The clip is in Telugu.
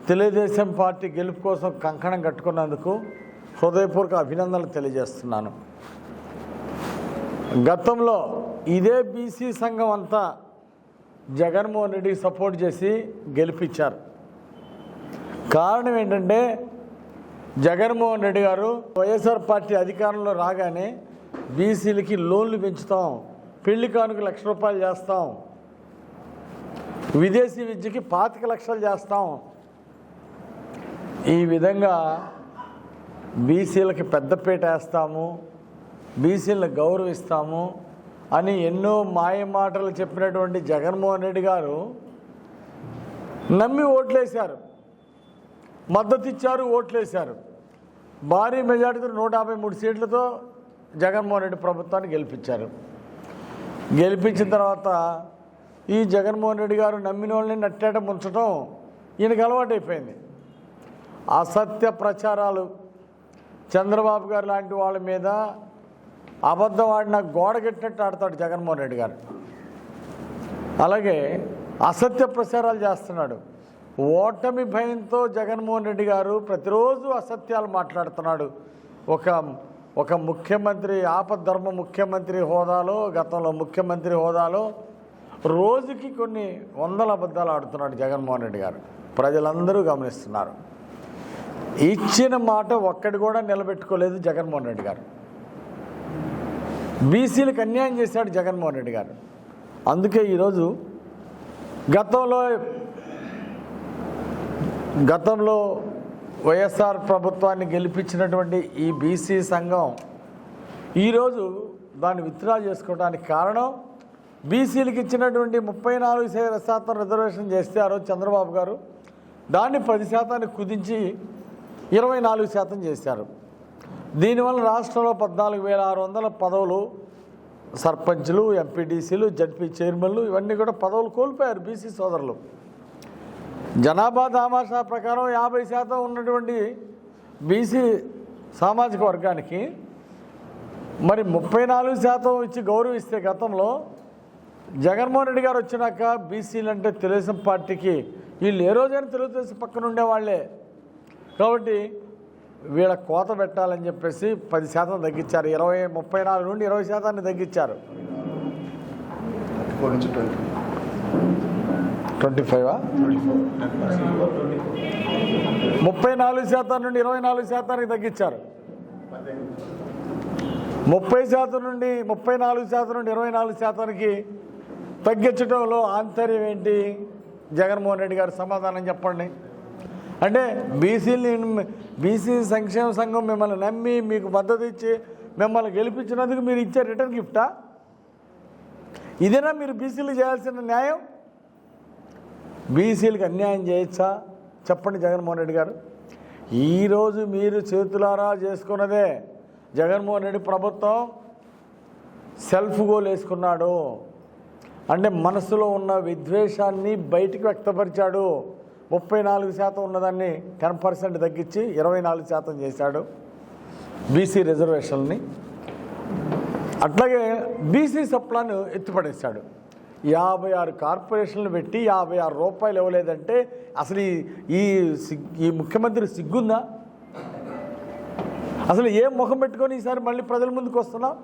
తెలుగుదేశం పార్టీ గెలుపు కోసం కంకణం కట్టుకున్నందుకు హృదయపూర్వక అభినందనలు తెలియజేస్తున్నాను. గతంలో ఇదే బీసీ సంఘం అంతా జగన్మోహన్ రెడ్డికి సపోర్ట్ చేసి గెలిపించారు. కారణం ఏంటంటే జగన్మోహన్ రెడ్డి గారు వైఎస్ఆర్ పార్టీ అధికారంలో రాగానే బీసీలకి లోన్లు పెంచుతాం, పెళ్లి కానుక ₹1,00,000 చేస్తాం, విదేశీ విద్యకి 25 లక్షలు చేస్తాం, ఈ విధంగా బీసీలకి పెద్దపీట వేస్తాము, బీసీలను గౌరవిస్తాము అని ఎన్నో మాయ మాటలు చెప్పినటువంటి జగన్మోహన్ రెడ్డి గారు నమ్మి ఓట్లేశారు, మద్దతు ఇచ్చారు, ఓట్లేశారు. భారీ మెజార్టీతో 153 సీట్లతో జగన్మోహన్ రెడ్డి ప్రభుత్వాన్ని గెలిపించారు. గెలిపించిన తర్వాత ఈ జగన్మోహన్ రెడ్డి గారు నమ్మిన వాళ్ళని నట్టేట ముంచడం ఈయనకు అలవాటైపోయింది. అసత్య ప్రచారాలు, చంద్రబాబు గారు లాంటి వాళ్ళ మీద అబద్ధం ఆడిన గోడగట్టినట్టు ఆడతాడు జగన్మోహన్ రెడ్డి గారు. అలాగే అసత్య ప్రచారాలు చేస్తున్నాడు. ఓటమి భయంతో జగన్మోహన్ రెడ్డి గారు ప్రతిరోజు అసత్యాలు మాట్లాడుతున్నాడు. ఒక ముఖ్యమంత్రి, ఆపద్ధర్మ ముఖ్యమంత్రి హోదాలో, గతంలో ముఖ్యమంత్రి హోదాలో రోజుకి కొన్ని వందల అబద్ధాలు ఆడుతున్నాడు జగన్మోహన్ రెడ్డి గారు. ప్రజలందరూ గమనిస్తున్నారు. ఇచ్చిన మాట ఒక్కటి కూడా నిలబెట్టుకోలేదు జగన్మోహన్ రెడ్డి గారు. బీసీలకు అన్యాయం చేశాడు జగన్మోహన్ రెడ్డి గారు. అందుకే ఈరోజు గతంలో వైఎస్ఆర్ ప్రభుత్వాన్ని గెలిపించినటువంటి ఈ బీసీ సంఘం ఈరోజు దాన్ని విత్డ్రా చేసుకోవడానికి కారణం బీసీలకు ఇచ్చినటువంటి 34% రిజర్వేషన్ చేస్తే ఆ రోజు చంద్రబాబు గారు దాన్ని 10% కుదించి 24% చేశారు. దీనివల్ల రాష్ట్రంలో 14,600 పదవులు, సర్పంచ్లు, ఎంపీటీసీలు, జడ్పీ చైర్మన్లు ఇవన్నీ కూడా పదవులు కోల్పోయారు బీసీ సోదరులు. జనాభా దామాషా ప్రకారం 50% ఉన్నటువంటి బీసీ సామాజిక వర్గానికి మరి 34% ఇచ్చి గౌరవిస్తే గతంలో జగన్మోహన్ రెడ్డి గారు వచ్చినాక బీసీలు అంటే తెలుగుదేశం పార్టీకి వీళ్ళు ఏ రోజైనా తెలుగుదేశం పక్కన ఉండేవాళ్లే. కాబట్టి వీళ్ళ కోత పెట్టాలని చెప్పేసి 10% తగ్గించారు. 34 నుండి 20% తగ్గించారు. 25 34% నుండి 24% తగ్గించారు. 30% నుండి 34% నుండి 24%కి తగ్గించడంలో ఆంతర్యం ఏంటి? జగన్మోహన్ రెడ్డి గారు సమాధానం చెప్పండి. అంటే బీసీ సంక్షేమ సంఘం మిమ్మల్ని నమ్మి మీకు మద్దతు ఇచ్చి మిమ్మల్ని గెలిపించినందుకు మీరు ఇచ్చే రిటర్న్ గిఫ్టా? ఇదేనా మీరు బీసీలు చేయాల్సిన న్యాయం? బీసీలకు అన్యాయం చేయొచ్చా చెప్పండి జగన్మోహన్ రెడ్డి గారు. ఈరోజు మీరు చేతులారా చేసుకున్నదే. జగన్మోహన్ రెడ్డి ప్రభుత్వం సెల్ఫ్ గోల్ వేసుకున్నాడు. అంటే మనసులో ఉన్న విద్వేషాన్ని బయటికి వ్యక్తపరిచాడు. 34% ఉన్నదాన్ని 10% తగ్గించి 24% చేశాడు బీసీ రిజర్వేషన్ని. అట్లాగే బీసీ సప్లాను ఎత్తిపడేశాడు. 56 కార్పొరేషన్లు పెట్టి ₹56 ఇవ్వలేదంటే అసలు ఈ ముఖ్యమంత్రి సిగ్గుందా? అసలు ఏ ముఖం పెట్టుకొని ఈసారి మళ్ళీ ప్రజల ముందుకు వస్తున్నాం?